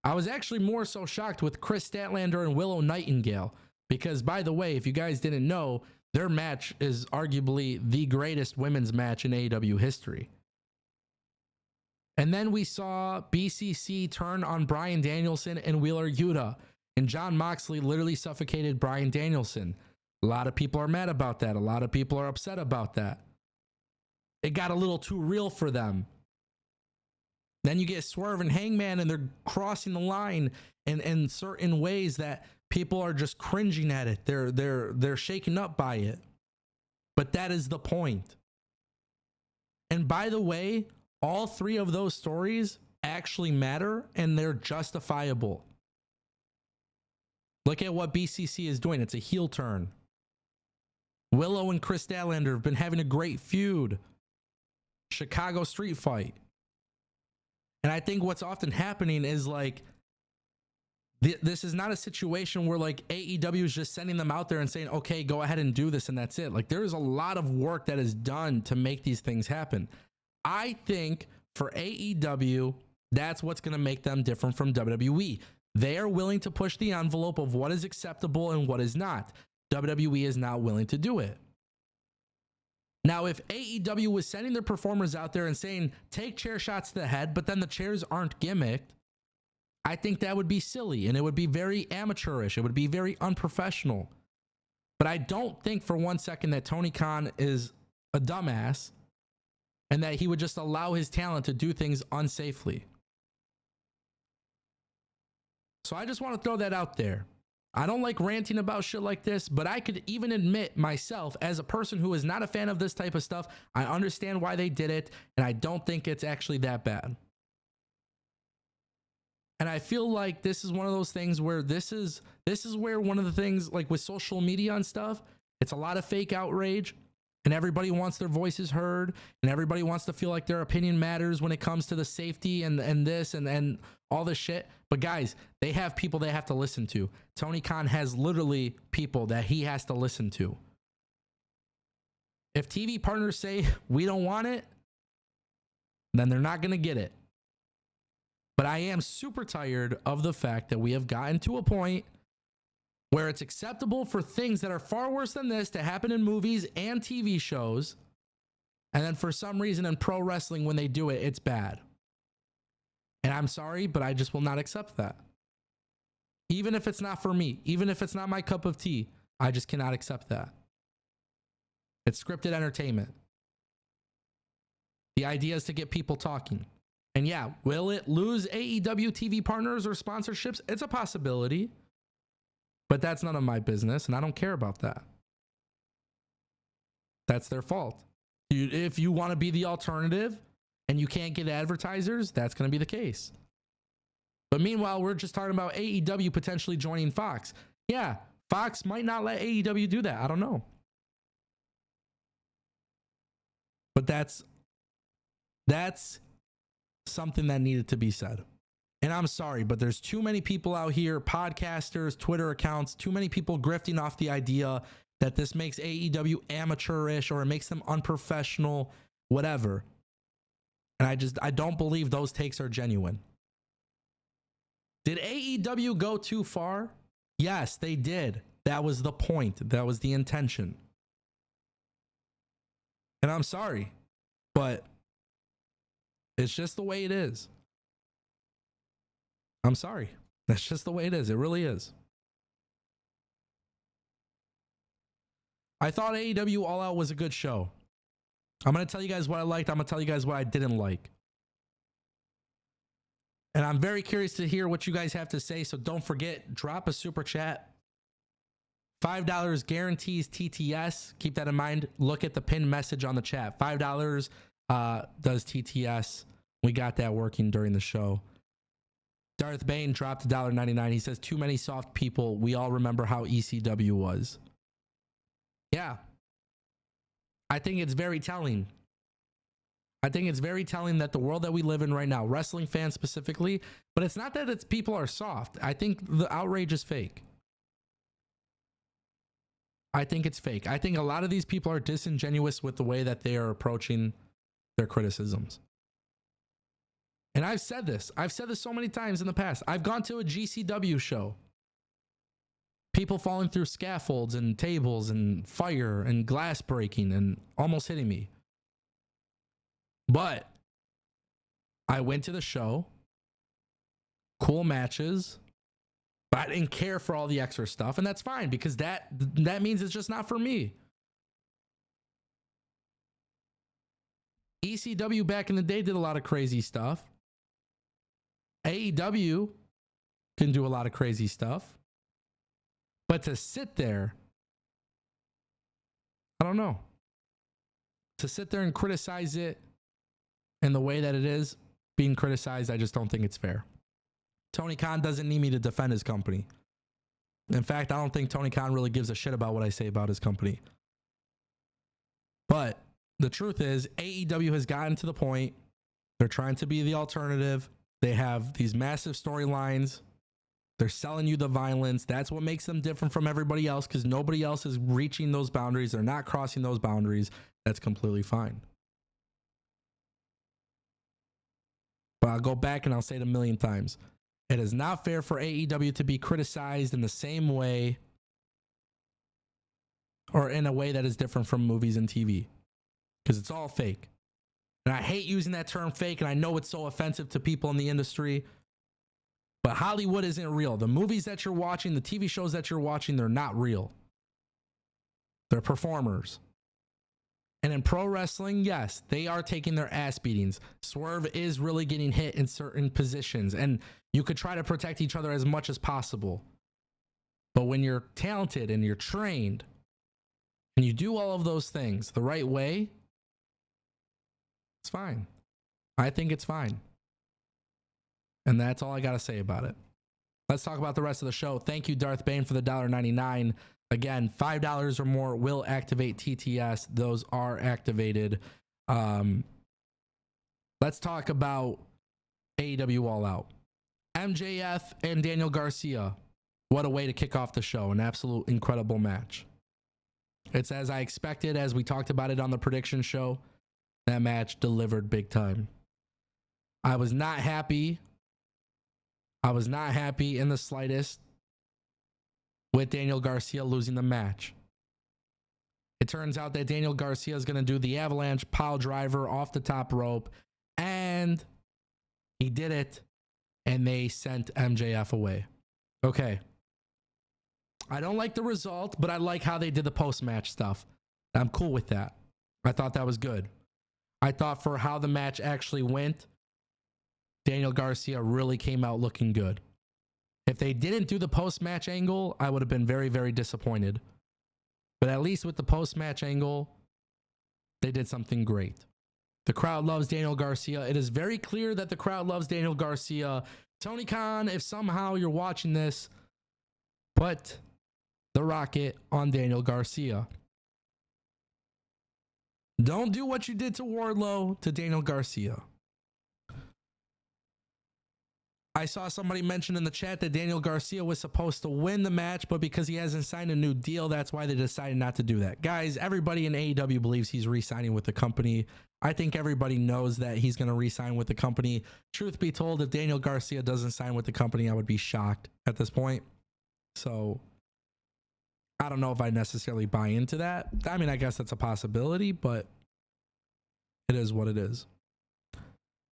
I was actually more so shocked with Chris Statlander and Willow Nightingale. Because, by the way, if you guys didn't know, their match is arguably the greatest women's match in AEW history. And then we saw BCC turn on Bryan Danielson and Wheeler Yuta. And Jon Moxley literally suffocated Bryan Danielson. A lot of people are mad about that. A lot of people are upset about that. It got a little too real for them. Then you get Swerve and Hangman, and they're crossing the line in certain ways that people are just cringing at it. They're shaken up by it. But that is the point. And by the way, all three of those stories actually matter, and they're justifiable. Look at what BCC is doing. It's a heel turn. Willow and Chris Statlander have been having a great feud. Chicago street fight. And I think what's often happening is like, this is not a situation where like AEW is just sending them out there and saying, okay, go ahead and do this and that's it. Like, there is a lot of work that is done to make these things happen. I think for AEW, that's what's going to make them different from WWE. They are willing to push the envelope of what is acceptable and what is not. WWE is not willing to do it. Now, if AEW was sending their performers out there and saying, take chair shots to the head, but then the chairs aren't gimmicked, I think that would be silly and it would be very amateurish. It would be very unprofessional. But I don't think for one second that Tony Khan is a dumbass and that he would just allow his talent to do things unsafely. So I just want to throw that out there. I don't like ranting about shit like this, but I could even admit myself, as a person who is not a fan of this type of stuff, I understand why they did it, and I don't think it's actually that bad. And I feel like this is one of those things where this is where one of the things, like with social media and stuff, it's a lot of fake outrage. And everybody wants their voices heard, and everybody wants to feel like their opinion matters when it comes to the safety and this and all this shit. But guys, they have people they have to listen to. Tony Khan has literally people that he has to listen to. If TV partners say we don't want it, then they're not going to get it. But I am super tired of the fact that we have gotten to a point where it's acceptable for things that are far worse than this to happen in movies and TV shows. And then for some reason in pro wrestling, when they do it, it's bad. And I'm sorry, but I just will not accept that. Even if it's not for me, even if it's not my cup of tea, I just cannot accept that. It's scripted entertainment. The idea is to get people talking. And yeah, will it lose AEW TV partners or sponsorships? It's a possibility. But that's none of my business, and I don't care about that. That's their fault. If you want to be the alternative and you can't get advertisers, that's going to be the case. But meanwhile, we're just talking about AEW potentially joining Fox. Yeah, Fox might not let AEW do that. I don't know. But that's something that needed to be said. And I'm sorry, but there's too many people out here, podcasters, Twitter accounts, too many people grifting off the idea that this makes AEW amateurish or it makes them unprofessional, whatever. And I don't believe those takes are genuine. Did AEW go too far? Yes, they did. That was the point. That was the intention. And I'm sorry, but it's just the way it is. I'm sorry. That's just the way it is. It really is. I thought AEW All Out was a good show. I'm going to tell you guys what I liked. I'm going to tell you guys what I didn't like. And I'm very curious to hear what you guys have to say. So don't forget, drop a super chat. $5 guarantees TTS. Keep that in mind. Look at the pinned message on the chat. $5 does TTS. We got that working during the show. Darth Bane dropped $1.99. He says, too many soft people. We all remember how ECW was. Yeah. I think it's very telling. I think it's very telling that the world that we live in right now, wrestling fans specifically, but it's not that it's people are soft. I think the outrage is fake. I think it's fake. I think a lot of these people are disingenuous with the way that they are approaching their criticisms. And I've said this so many times in the past. I've gone to a GCW show. People falling through scaffolds and tables and fire and glass breaking and almost hitting me. But I went to the show. Cool matches. But I didn't care for all the extra stuff. And that's fine because that means it's just not for me. ECW back in the day did a lot of crazy stuff. AEW can do a lot of crazy stuff. But to sit there, I don't know. To sit there and criticize it in the way that it is being criticized, I just don't think it's fair. Tony Khan doesn't need me to defend his company. In fact, I don't think Tony Khan really gives a shit about what I say about his company. But the truth is, AEW has gotten to the point, they're trying to be the alternative. They have these massive storylines. They're selling you the violence. That's what makes them different from everybody else because nobody else is reaching those boundaries. They're not crossing those boundaries. That's completely fine. But I'll go back and I'll say it a million times. It is not fair for AEW to be criticized in the same way or in a way that is different from movies and TV because it's all fake. And I hate using that term fake, and I know it's so offensive to people in the industry, but Hollywood isn't real. The movies that you're watching, the TV shows that you're watching, they're not real. They're performers. And in pro wrestling, yes, they are taking their ass beatings. Swerve is really getting hit in certain positions, and you could try to protect each other as much as possible. But when you're talented and you're trained, and you do all of those things the right way, it's fine. I think it's fine. And that's all I got to say about it. Let's talk about the rest of the show. Thank you, Darth Bane, for the $1.99. Again, $5 or more will activate TTS. Those are activated. Let's talk about AEW All Out. MJF and Daniel Garcia. What a way to kick off the show. An absolute incredible match. It's as I expected, as we talked about it on the prediction show. That match delivered big time. I was not happy in the slightest with Daniel Garcia losing the match. It turns out that Daniel Garcia is going to do the avalanche pile driver off the top rope, and he did it, and they sent MJF away. Okay. I don't like the result, but I like how they did the post-match stuff. I'm cool with that. I thought that was good. I thought for how the match actually went, Daniel Garcia really came out looking good. If they didn't do the post-match angle, I would have been very, very disappointed. But at least with the post-match angle, they did something great. The crowd loves Daniel Garcia. It is very clear that the crowd loves Daniel Garcia. Tony Khan, if somehow you're watching this, put the rocket on Daniel Garcia. Don't do what you did to Wardlow to Daniel Garcia. I saw somebody mention in the chat that Daniel Garcia was supposed to win the match, but because he hasn't signed a new deal, that's why they decided not to do that. Guys, everybody in AEW believes he's re-signing with the company. I think everybody knows that he's going to re-sign with the company. Truth be told, if Daniel Garcia doesn't sign with the company, I would be shocked at this point. So I don't know if I necessarily buy into that. I mean, I guess that's a possibility, but it is what it is.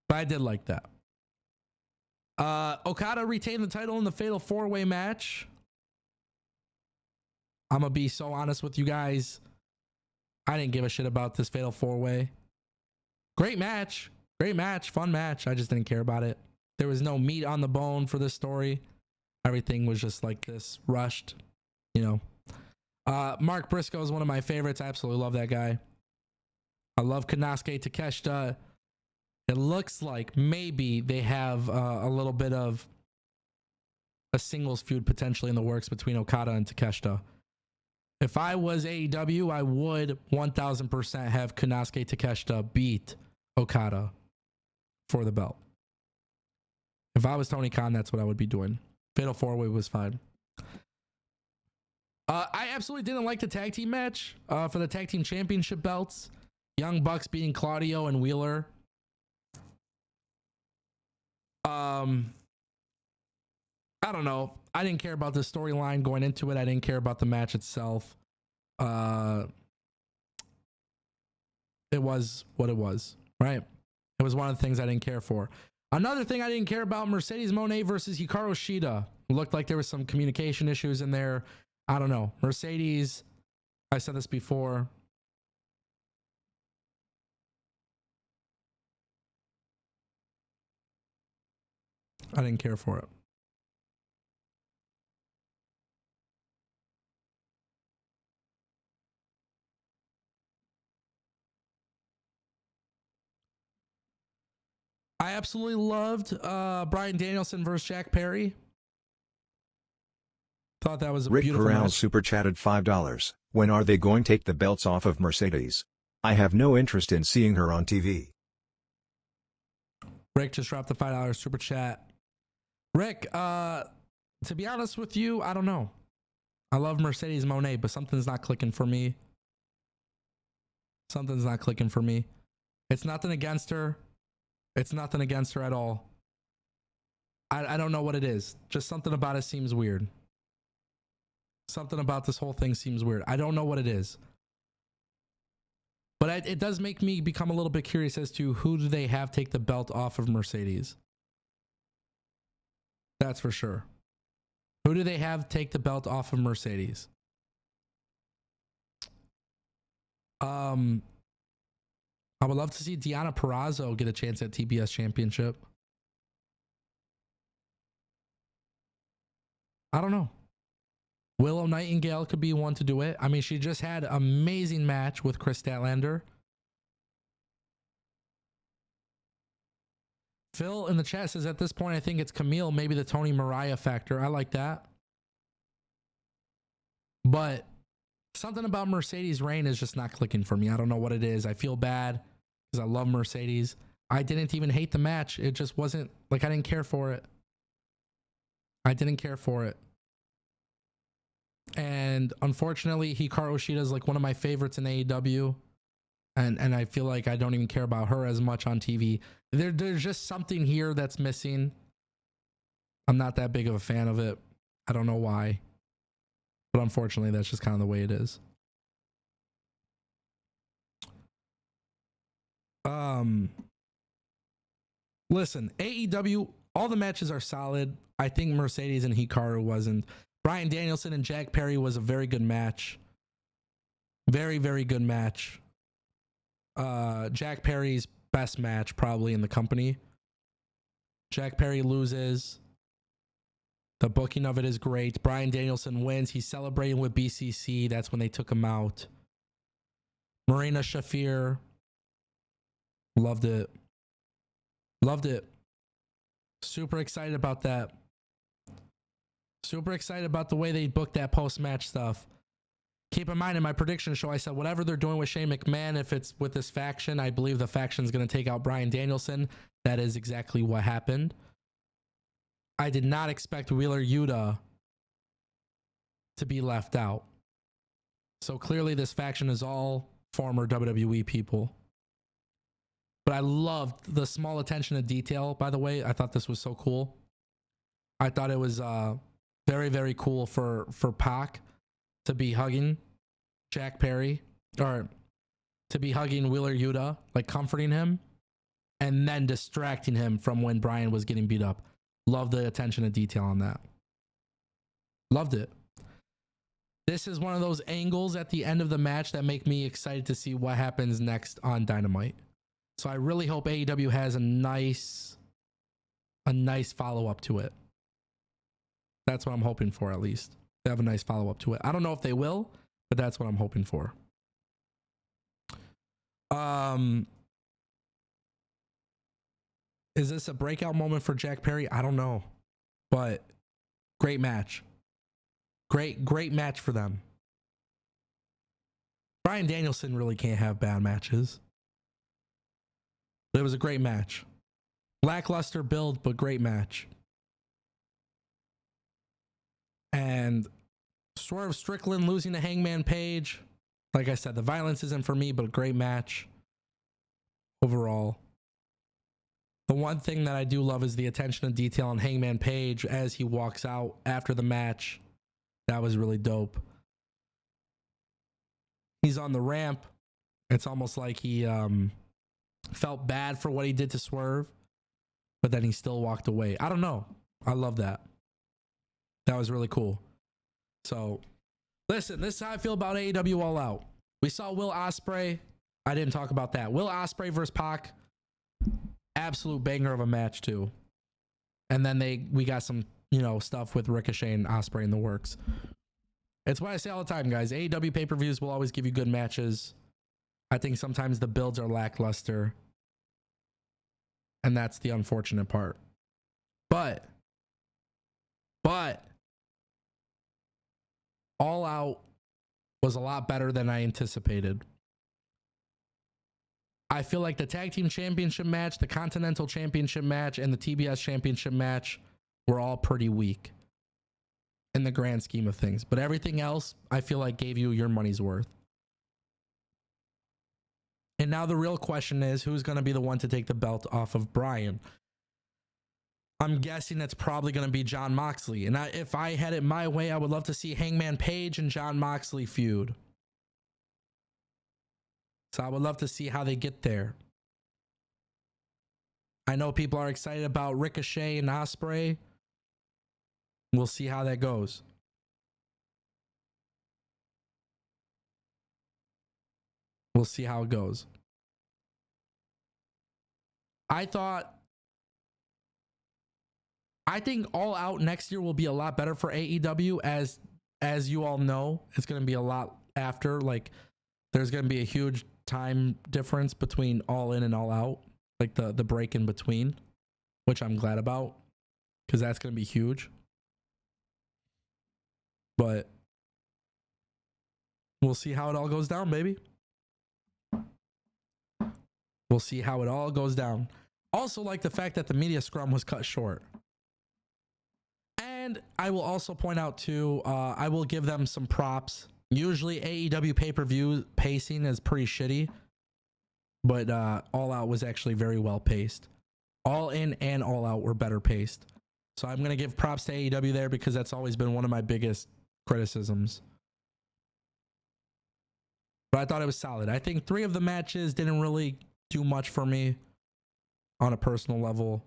But I did like that. Okada retained the title in the Fatal 4-Way match. I'm going to be so honest with you guys. I didn't give a shit about this Fatal 4-Way. Great match. Great match. Fun match. I just didn't care about it. There was no meat on the bone for this story. Everything was just like this rushed, you know. Mark Briscoe is one of my favorites. I absolutely love that guy. I love Konosuke Takeshita. It looks like maybe they have a little bit of a singles feud potentially in the works between Okada and Takeshita. If I was AEW, I would 1000% have Konosuke Takeshita beat Okada for the belt. If I was Tony Khan, that's what I would be doing. Fatal 4-Way was fine. I absolutely didn't like the tag team match for the tag team championship belts. Young Bucks beating Claudio and Wheeler. I don't know. I didn't care about the storyline going into it. I didn't care about the match itself. It was what it was, right? It was one of the things I didn't care for. Another thing I didn't care about, Mercedes Moné versus Hikaru Shida. It looked like there was some communication issues in there. I don't know. Mercedes, I said this before. I didn't care for it. I absolutely loved Bryan Danielson versus Jack Perry. Thought that was a Rick beautiful Corral match. super chatted $5. When are they going to take the belts off of Mercedes? I have no interest in seeing her on TV. Rick just dropped the $5 super chat. Rick, to be honest with you, I don't know. I love Mercedes Moné, but something's not clicking for me. Something's not clicking for me. It's nothing against her. It's nothing against her at all. I don't know what it is. Just something about it seems weird. Something about this whole thing seems weird. I don't know what it is. But it does make me become a little bit curious as to who do they have take the belt off of Mercedes. That's for sure. Who do they have take the belt off of Mercedes? I would love to see Deonna Purrazzo get a chance at TBS Championship. I don't know. Willow Nightingale could be one to do it. I mean, she just had an amazing match with Chris Statlander. Phil in the chat says, at this point, I think it's Camille, maybe the Tony Mariah factor. I like that. But something about Mercedes' reign is just not clicking for me. I don't know what it is. I feel bad because I love Mercedes. I didn't even hate the match. It just wasn't like I didn't care for it. I didn't care for it. And unfortunately, Hikaru Shida is like one of my favorites in AEW. And I feel like I don't even care about her as much on TV. There's just something here that's missing. I'm not that big of a fan of it. I don't know why. But unfortunately, that's just kind of the way it is. Listen, AEW, all the matches are solid. I think Mercedes and Hikaru wasn't. Bryan Danielson and Jack Perry was a very good match. Very, very good match. Jack Perry's best match probably in the company. Jack Perry loses. The booking of it is great. Bryan Danielson wins. He's celebrating with BCC. That's when they took him out. Marina Shafir. Loved it. Loved it. Super excited about that. Super excited about the way they booked that post-match stuff. Keep in mind, in my prediction show, I said whatever they're doing with Shane McMahon, if it's with this faction, I believe the faction is going to take out Bryan Danielson. That is exactly what happened. I did not expect Wheeler Yuta to be left out. So clearly this faction is all former WWE people. But I loved the small attention to detail, by the way. I thought this was so cool. I thought it was very, very cool for Pac to be hugging Jack Perry, or to be hugging Wheeler Yuta, like comforting him, and then distracting him from when Bryan was getting beat up. Love the attention to detail on that. Loved it. This is one of those angles at the end of the match that make me excited to see what happens next on Dynamite. So I really hope AEW has a nice follow-up to it. That's what I'm hoping for, at least. They have a nice follow-up to it. I don't know if they will, but that's what I'm hoping for. Is this a breakout moment for Jack Perry? I don't know. But great match. Great match for them. Bryan Danielson really can't have bad matches. But it was a great match. Lackluster build, but great match. And Swerve Strickland losing to Hangman Page. Like I said, the violence isn't for me, but a great match overall. The one thing that I do love is the attention to detail on Hangman Page as he walks out after the match. That was really dope. He's on the ramp. It's almost like he felt bad for what he did to Swerve, but then he still walked away. I don't know. I love that. That was really cool. So, listen, this is how I feel about AEW All Out. We saw Will Ospreay. I didn't talk about that. Will Ospreay versus Pac. Absolute banger of a match, too. And then we got some, stuff with Ricochet and Ospreay in the works. It's what I say all the time, guys. AEW pay-per-views will always give you good matches. I think sometimes the builds are lackluster. And that's the unfortunate part. But All Out was a lot better than I anticipated. I feel like the Tag Team Championship match, the Continental Championship match, and the TBS Championship match were all pretty weak in the grand scheme of things. But everything else, I feel like gave you your money's worth. And now the real question is, who's going to be the one to take the belt off of Bryan? I'm guessing it's probably going to be Jon Moxley. And if I had it my way, I would love to see Hangman Page and Jon Moxley feud. So I would love to see how they get there. I know people are excited about Ricochet and Ospreay. We'll see how that goes. We'll see how it goes. I think All Out next year will be a lot better for AEW, as you all know. It's going to be a lot after. Like, there's going to be a huge time difference between All In and All Out. Like the break in between, which I'm glad about, because that's going to be huge. But we'll see how it all goes down, baby. We'll see how it all goes down. Also, like the fact that the media scrum was cut short. And I will also point out too, I will give them some props. Usually AEW pay-per-view pacing is pretty shitty, but All Out was actually very well paced. All In and All Out were better paced. So I'm going to give props to AEW there, because that's always been one of my biggest criticisms. But I thought it was solid. I think 3 of the matches didn't really do much for me on a personal level,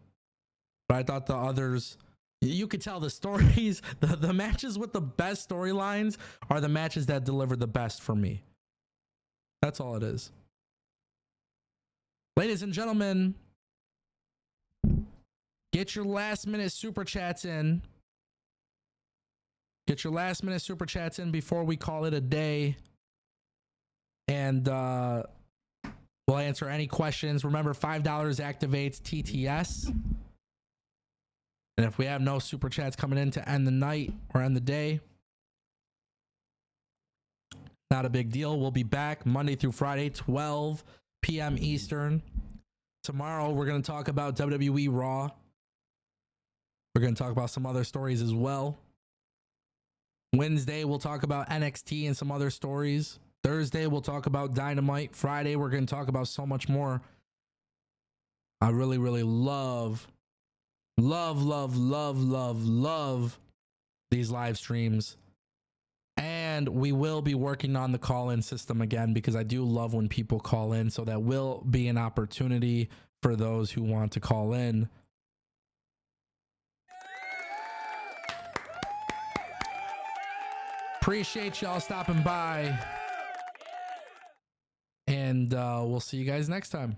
but I thought the others, you could tell the stories, the matches with the best storylines are the matches that delivered the best for me. That's all it is. Ladies and gentlemen, get your last minute super chats in. Get your last minute super chats in before we call it a day. And we'll answer any questions. Remember, $5 activates TTS. And if we have no super chats coming in to end the night or end the day, Not a big deal. We'll be back Monday through Friday, 12 p.m. Eastern. Tomorrow, we're going to talk about WWE Raw. We're going to talk about some other stories as well. Wednesday, we'll talk about NXT and some other stories. Thursday, we'll talk about Dynamite. Friday, we're going to talk about so much more. I really, really love these live streams. And we will be working on the call-in system again because I do love when people call in. So that will be an opportunity for those who want to call in. Appreciate y'all stopping by. And we'll see you guys next time.